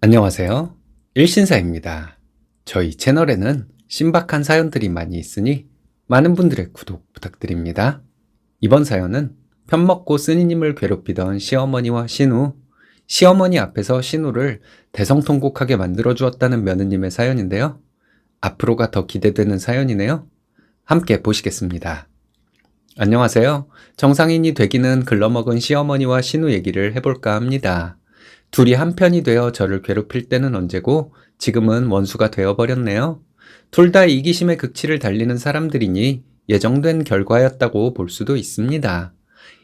안녕하세요. 일신사입니다. 저희 채널에는 신박한 사연들이 많이 있으니 많은 분들의 구독 부탁드립니다. 이번 사연은 편먹고 쓰니님을 괴롭히던 시어머니와 신우, 시어머니 앞에서 신우를 대성통곡하게 만들어 주었다는 며느님의 사연인데요. 앞으로가 더 기대되는 사연이네요. 함께 보시겠습니다. 안녕하세요. 정상인이 되기는 글러먹은 시어머니와 신우 얘기를 해볼까 합니다. 둘이 한편이 되어 저를 괴롭힐 때는 언제고 지금은 원수가 되어버렸네요. 둘 다 이기심의 극치를 달리는 사람들이니 예정된 결과였다고 볼 수도 있습니다.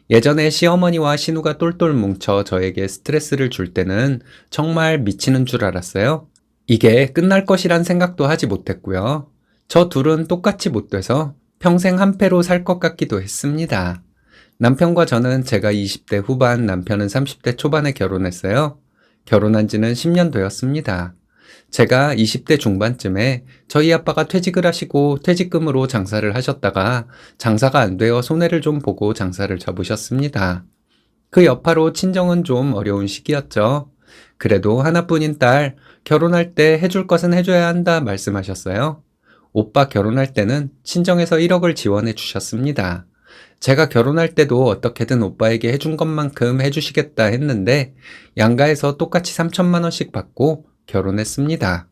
예전에 시어머니와 신우가 똘똘 뭉쳐 저에게 스트레스를 줄 때는 정말 미치는 줄 알았어요. 이게 끝날 것이란 생각도 하지 못했고요. 저 둘은 똑같이 못 돼서 평생 한패로 살 것 같기도 했습니다. 남편과 저는 제가 20대 후반, 남편은 30대 초반에 결혼했어요. 결혼한 지는 10년 되었습니다. 제가 20대 중반쯤에 저희 아빠가 퇴직을 하시고 퇴직금으로 장사를 하셨다가 장사가 안 되어 손해를 좀 보고 장사를 접으셨습니다. 그 여파로 친정은 좀 어려운 시기였죠. 그래도 하나뿐인 딸, 결혼할 때 해줄 것은 해줘야 한다 말씀하셨어요. 오빠 결혼할 때는 친정에서 1억을 지원해 주셨습니다. 제가 결혼할 때도 어떻게든 오빠에게 해준 것만큼 해주시겠다 했는데 양가에서 똑같이 3천만 원씩 받고 결혼했습니다.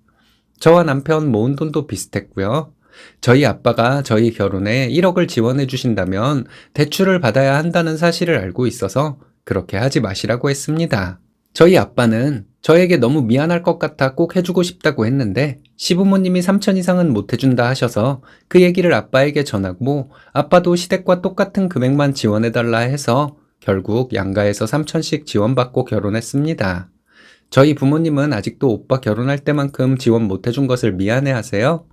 저와 남편 모은 돈도 비슷했고요. 저희 아빠가 저희 결혼에 1억을 지원해 주신다면 대출을 받아야 한다는 사실을 알고 있어서 그렇게 하지 마시라고 했습니다. 저희 아빠는 저에게 너무 미안할 것 같아 꼭 해주고 싶다고 했는데 시부모님이 3천 이상은 못 해준다 하셔서 그 얘기를 아빠에게 전하고 아빠도 시댁과 똑같은 금액만 지원해달라 해서 결국 양가에서 3천씩 지원받고 결혼했습니다. 저희 부모님은 아직도 오빠 결혼할 때만큼 지원 못 해준 것을 미안해 하세요.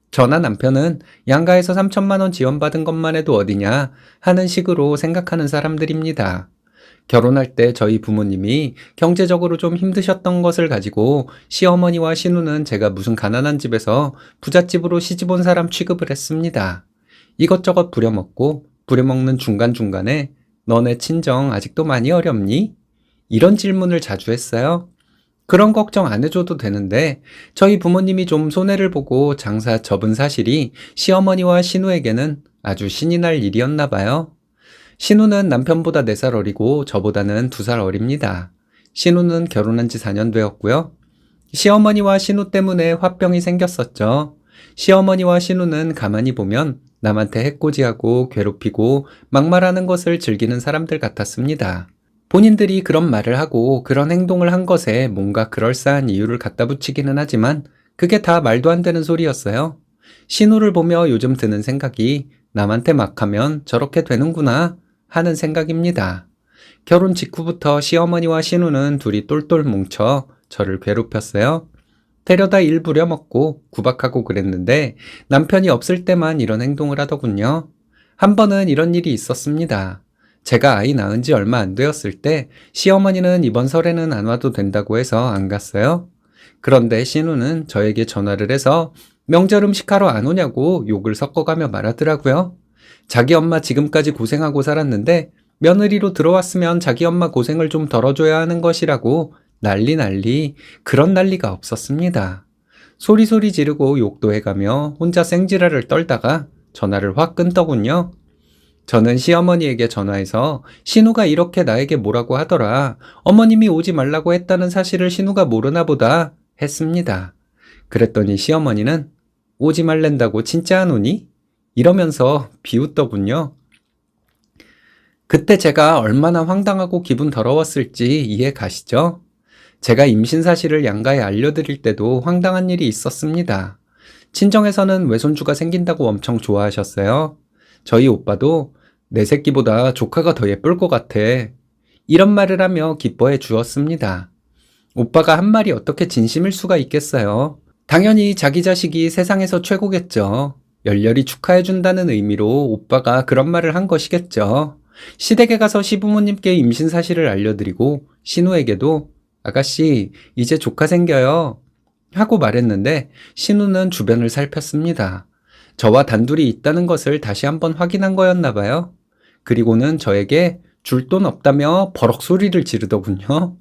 저나 남편은 양가에서 3천만 원 지원받은 것만 해도 어디냐 하는 식으로 생각하는 사람들입니다. 결혼할 때 저희 부모님이 경제적으로 좀 힘드셨던 것을 가지고 시어머니와 신우는 제가 무슨 가난한 집에서 부잣집으로 시집온 사람 취급을 했습니다. 이것저것 부려먹고 부려먹는 중간중간에 너네 친정 아직도 많이 어렵니? 이런 질문을 자주 했어요. 그런 걱정 안 해줘도 되는데 저희 부모님이 좀 손해를 보고 장사 접은 사실이 시어머니와 신우에게는 아주 신이 날 일이었나 봐요. 신우는 남편보다 4살 어리고 저보다는 2살 어립니다. 신우는 결혼한 지 4년 되었고요. 시어머니와 신우 때문에 화병이 생겼었죠. 시어머니와 신우는 가만히 보면 남한테 해코지하고 괴롭히고 막말하는 것을 즐기는 사람들 같았습니다. 본인들이 그런 말을 하고 그런 행동을 한 것에 뭔가 그럴싸한 이유를 갖다 붙이기는 하지만 그게 다 말도 안 되는 소리였어요. 신우를 보며 요즘 드는 생각이 남한테 막 하면 저렇게 되는구나 하는 생각입니다. 결혼 직후부터 시어머니와 신우는 둘이 똘똘 뭉쳐 저를 괴롭혔어요. 데려다 일 부려먹고 구박하고 그랬는데 남편이 없을 때만 이런 행동을 하더군요. 한 번은 이런 일이 있었습니다. 제가 아이 낳은 지 얼마 안 되었을 때 시어머니는 이번 설에는 안 와도 된다고 해서 안 갔어요. 그런데 신우는 저에게 전화를 해서 명절 음식하러 안 오냐고 욕을 섞어가며 말하더라고요. 자기 엄마 지금까지 고생하고 살았는데 며느리로 들어왔으면 자기 엄마 고생을 좀 덜어줘야 하는 것이라고 난리 그런 난리가 없었습니다. 소리소리 지르고 욕도 해가며 혼자 생지랄을 떨다가 전화를 확 끊더군요. 저는 시어머니에게 전화해서 신우가 이렇게 나에게 뭐라고 하더라. 어머님이 오지 말라고 했다는 사실을 신우가 모르나 보다 했습니다. 그랬더니 시어머니는 오지 말랜다고 진짜 안 오니? 이러면서 비웃더군요. 그때 제가 얼마나 황당하고 기분 더러웠을지 이해 가시죠? 제가 임신 사실을 양가에 알려드릴 때도 황당한 일이 있었습니다. 친정에서는 외손주가 생긴다고 엄청 좋아하셨어요. 저희 오빠도 내 새끼보다 조카가 더 예쁠 것 같아. 이런 말을 하며 기뻐해 주었습니다. 오빠가 한 말이 어떻게 진심일 수가 있겠어요. 당연히 자기 자식이 세상에서 최고겠죠. 열렬히 축하해준다는 의미로 오빠가 그런 말을 한 것이겠죠. 시댁에 가서 시부모님께 임신 사실을 알려드리고 신우에게도 아가씨 이제 조카 생겨요 하고 말했는데 신우는 주변을 살폈습니다. 저와 단둘이 있다는 것을 다시 한번 확인한 거였나 봐요. 그리고는 저에게 줄 돈 없다며 버럭 소리를 지르더군요.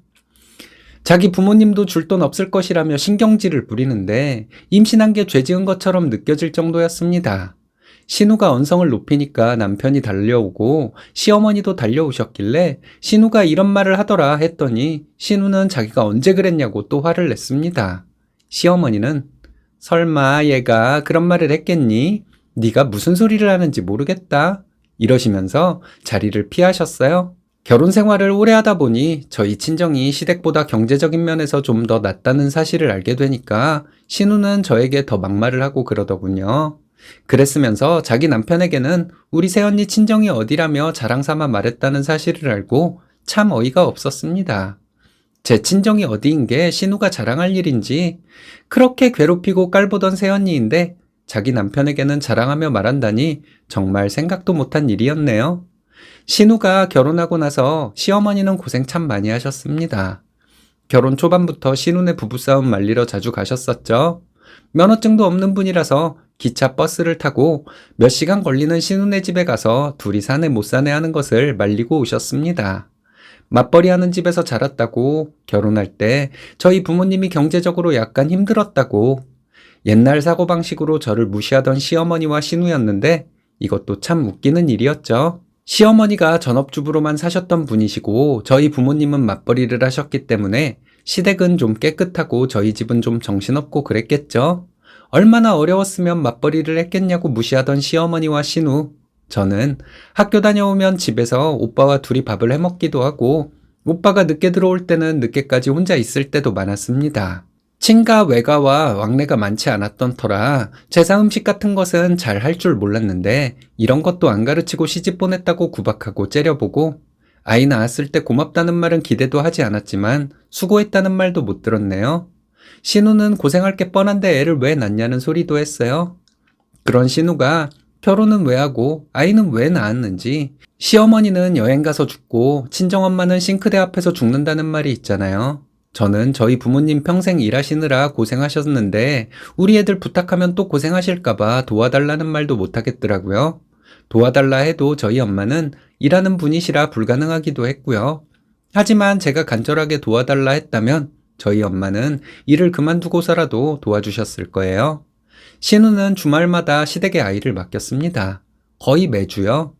자기 부모님도 줄 돈 없을 것이라며 신경질을 부리는데 임신한 게 죄 지은 것처럼 느껴질 정도였습니다. 신우가 언성을 높이니까 남편이 달려오고 시어머니도 달려오셨길래 신우가 이런 말을 하더라 했더니 신우는 자기가 언제 그랬냐고 또 화를 냈습니다. 시어머니는 설마 얘가 그런 말을 했겠니? 네가 무슨 소리를 하는지 모르겠다. 이러시면서 자리를 피하셨어요. 결혼 생활을 오래 하다 보니 저희 친정이 시댁보다 경제적인 면에서 좀 더 낫다는 사실을 알게 되니까 신우는 저에게 더 막말을 하고 그러더군요. 그랬으면서 자기 남편에게는 우리 새언니 친정이 어디라며 자랑삼아 말했다는 사실을 알고 참 어이가 없었습니다. 제 친정이 어디인 게 신우가 자랑할 일인지 그렇게 괴롭히고 깔보던 새언니인데 자기 남편에게는 자랑하며 말한다니 정말 생각도 못한 일이었네요. 신우가 결혼하고 나서 시어머니는 고생 참 많이 하셨습니다. 결혼 초반부터 신우네 부부싸움 말리러 자주 가셨었죠. 면허증도 없는 분이라서 기차 버스를 타고 몇 시간 걸리는 신우네 집에 가서 둘이 사내 못 사내 하는 것을 말리고 오셨습니다. 맞벌이 하는 집에서 자랐다고, 결혼할 때 저희 부모님이 경제적으로 약간 힘들었다고, 옛날 사고방식으로 저를 무시하던 시어머니와 신우였는데 이것도 참 웃기는 일이었죠. 시어머니가 전업주부로만 사셨던 분이시고 저희 부모님은 맞벌이를 하셨기 때문에 시댁은 좀 깨끗하고 저희 집은 좀 정신없고 그랬겠죠. 얼마나 어려웠으면 맞벌이를 했겠냐고 무시하던 시어머니와 신우. 저는 학교 다녀오면 집에서 오빠와 둘이 밥을 해먹기도 하고 오빠가 늦게 들어올 때는 늦게까지 혼자 있을 때도 많았습니다. 친가 외가와 왕래가 많지 않았던 터라 제사 음식 같은 것은 잘 할 줄 몰랐는데 이런 것도 안 가르치고 시집 보냈다고 구박하고 째려보고 아이 낳았을 때 고맙다는 말은 기대도 하지 않았지만 수고했다는 말도 못 들었네요. 신우는 고생할 게 뻔한데 애를 왜 낳냐는 소리도 했어요. 그런 신우가 결혼은 왜 하고 아이는 왜 낳았는지, 시어머니는 여행 가서 죽고 친정엄마는 싱크대 앞에서 죽는다는 말이 있잖아요. 저는 저희 부모님 평생 일하시느라 고생하셨는데 우리 애들 부탁하면 또 고생하실까봐 도와달라는 말도 못하겠더라고요. 도와달라 해도 저희 엄마는 일하는 분이시라 불가능하기도 했고요. 하지만 제가 간절하게 도와달라 했다면 저희 엄마는 일을 그만두고서라도 도와주셨을 거예요. 신우는 주말마다 시댁에 아이를 맡겼습니다. 거의 매주요.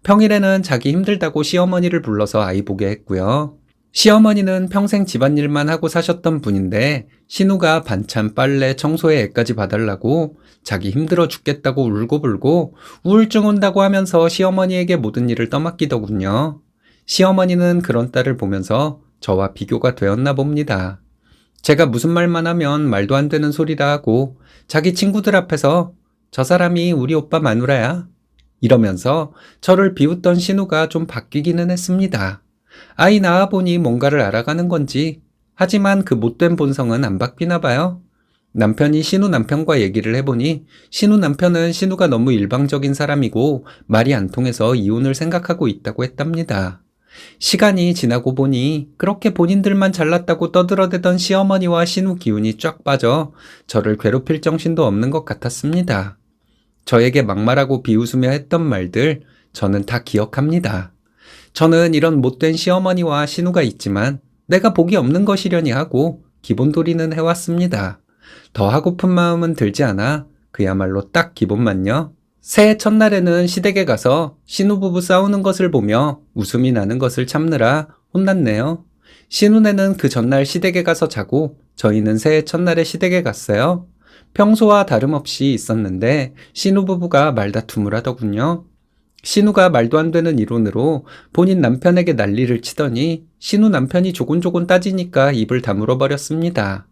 평일에는 자기 힘들다고 시어머니를 불러서 아이 보게 했고요. 시어머니는 평생 집안일만 하고 사셨던 분인데 신우가 반찬, 빨래, 청소에 애까지 봐달라고 자기 힘들어 죽겠다고 울고불고 우울증 온다고 하면서 시어머니에게 모든 일을 떠맡기더군요. 시어머니는 그런 딸을 보면서 저와 비교가 되었나 봅니다. 제가 무슨 말만 하면 말도 안 되는 소리라 하고 자기 친구들 앞에서 저 사람이 우리 오빠 마누라야 이러면서 저를 비웃던 신우가 좀 바뀌기는 했습니다. 아이 낳아보니 뭔가를 알아가는 건지, 하지만 그 못된 본성은 안 바뀌나 봐요. 남편이 신우 남편과 얘기를 해보니 신우 남편은 신우가 너무 일방적인 사람이고 말이 안 통해서 이혼을 생각하고 있다고 했답니다. 시간이 지나고 보니 그렇게 본인들만 잘났다고 떠들어대던 시어머니와 신우 기운이 쫙 빠져 저를 괴롭힐 정신도 없는 것 같았습니다. 저에게 막말하고 비웃으며 했던 말들 저는 다 기억합니다. 저는 이런 못된 시어머니와 신우가 있지만 내가 복이 없는 것이려니 하고 기본돌이는 해왔습니다. 더 하고픈 마음은 들지 않아 그야말로 딱 기본만요. 새해 첫날에는 시댁에 가서 신우부부 싸우는 것을 보며 웃음이 나는 것을 참느라 혼났네요. 신우네는 그 전날 시댁에 가서 자고 저희는 새해 첫날에 시댁에 갔어요. 평소와 다름없이 있었는데 신우부부가 말다툼을 하더군요. 신우가 말도 안 되는 이론으로 본인 남편에게 난리를 치더니 신우 남편이 조곤조곤 따지니까 입을 다물어 버렸습니다.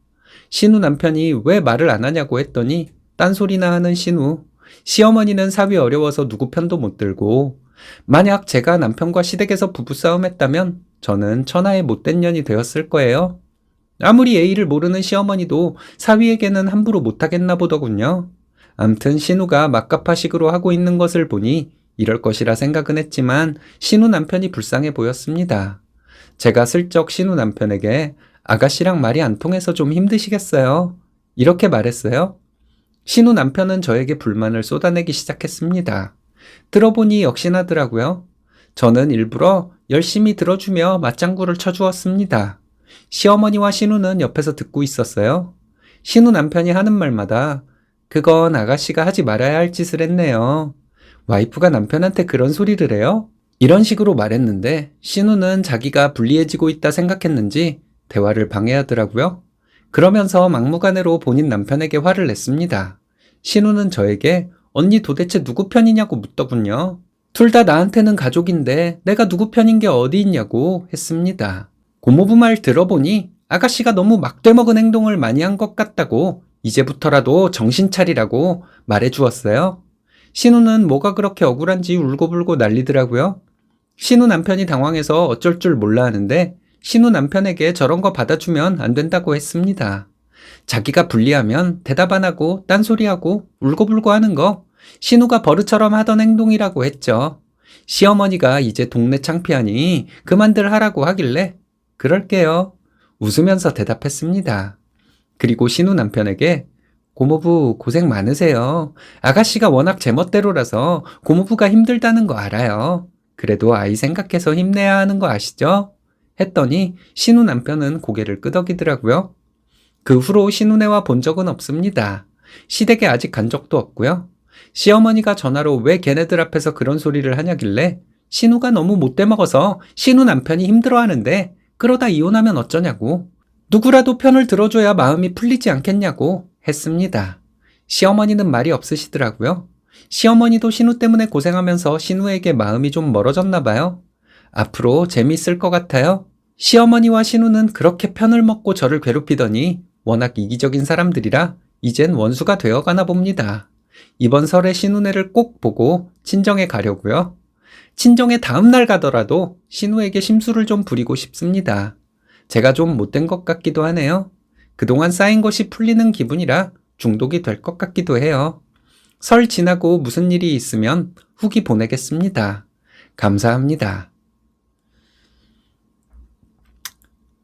신우 남편이 왜 말을 안 하냐고 했더니 딴소리나 하는 신우. 시어머니는 사위 어려워서 누구 편도 못 들고, 만약 제가 남편과 시댁에서 부부싸움 했다면 저는 천하의 못된 년이 되었을 거예요. 아무리 예의를 모르는 시어머니도 사위에게는 함부로 못하겠나 보더군요. 암튼 신우가 막가파식으로 하고 있는 것을 보니 이럴 것이라 생각은 했지만 신우 남편이 불쌍해 보였습니다. 제가 슬쩍 신우 남편에게 아가씨랑 말이 안 통해서 좀 힘드시겠어요? 이렇게 말했어요. 신우 남편은 저에게 불만을 쏟아내기 시작했습니다. 들어보니 역시나더라고요. 저는 일부러 열심히 들어주며 맞장구를 쳐주었습니다. 시어머니와 신우는 옆에서 듣고 있었어요. 신우 남편이 하는 말마다 그건 아가씨가 하지 말아야 할 짓을 했네요. 와이프가 남편한테 그런 소리를 해요? 이런 식으로 말했는데 신우는 자기가 불리해지고 있다 생각했는지 대화를 방해하더라고요. 그러면서 막무가내로 본인 남편에게 화를 냈습니다. 신우는 저에게 언니 도대체 누구 편이냐고 묻더군요. 둘 다 나한테는 가족인데 내가 누구 편인 게 어디 있냐고 했습니다. 고모부 말 들어보니 아가씨가 너무 막대먹은 행동을 많이 한 것 같다고 이제부터라도 정신 차리라고 말해 주었어요. 신우는 뭐가 그렇게 억울한지 울고불고 난리더라고요. 신우 남편이 당황해서 어쩔 줄 몰라 하는데 신우 남편에게 저런 거 받아주면 안 된다고 했습니다. 자기가 불리하면 대답 안 하고 딴소리하고 울고불고 하는 거 신우가 버릇처럼 하던 행동이라고 했죠. 시어머니가 이제 동네 창피하니 그만들 하라고 하길래 그럴게요. 웃으면서 대답했습니다. 그리고 신우 남편에게 고모부 고생 많으세요. 아가씨가 워낙 제멋대로라서 고모부가 힘들다는 거 알아요. 그래도 아이 생각해서 힘내야 하는 거 아시죠? 했더니 신우 남편은 고개를 끄덕이더라고요. 그 후로 신우네와 본 적은 없습니다. 시댁에 아직 간 적도 없고요. 시어머니가 전화로 왜 걔네들 앞에서 그런 소리를 하냐길래 신우가 너무 못돼 먹어서 신우 남편이 힘들어하는데 그러다 이혼하면 어쩌냐고 누구라도 편을 들어줘야 마음이 풀리지 않겠냐고 했습니다. 시어머니는 말이 없으시더라고요. 시어머니도 신우 때문에 고생하면서 신우에게 마음이 좀 멀어졌나 봐요. 앞으로 재미있을 것 같아요. 시어머니와 신우는 그렇게 편을 먹고 저를 괴롭히더니 워낙 이기적인 사람들이라 이젠 원수가 되어가나 봅니다. 이번 설에 신우네를 꼭 보고 친정에 가려고요. 친정에 다음 날 가더라도 신우에게 심술을 좀 부리고 싶습니다. 제가 좀 못된 것 같기도 하네요. 그동안 쌓인 것이 풀리는 기분이라 중독이 될 것 같기도 해요. 설 지나고 무슨 일이 있으면 후기 보내겠습니다. 감사합니다.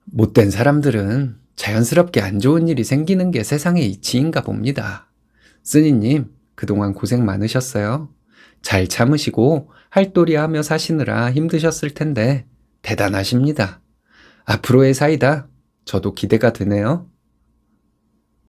못된 사람들은 자연스럽게 안 좋은 일이 생기는 게 세상의 이치인가 봅니다. 쓰니님, 그동안 고생 많으셨어요. 잘 참으시고 할도리하며 사시느라 힘드셨을 텐데 대단하십니다. 앞으로의 사이다 저도 기대가 되네요.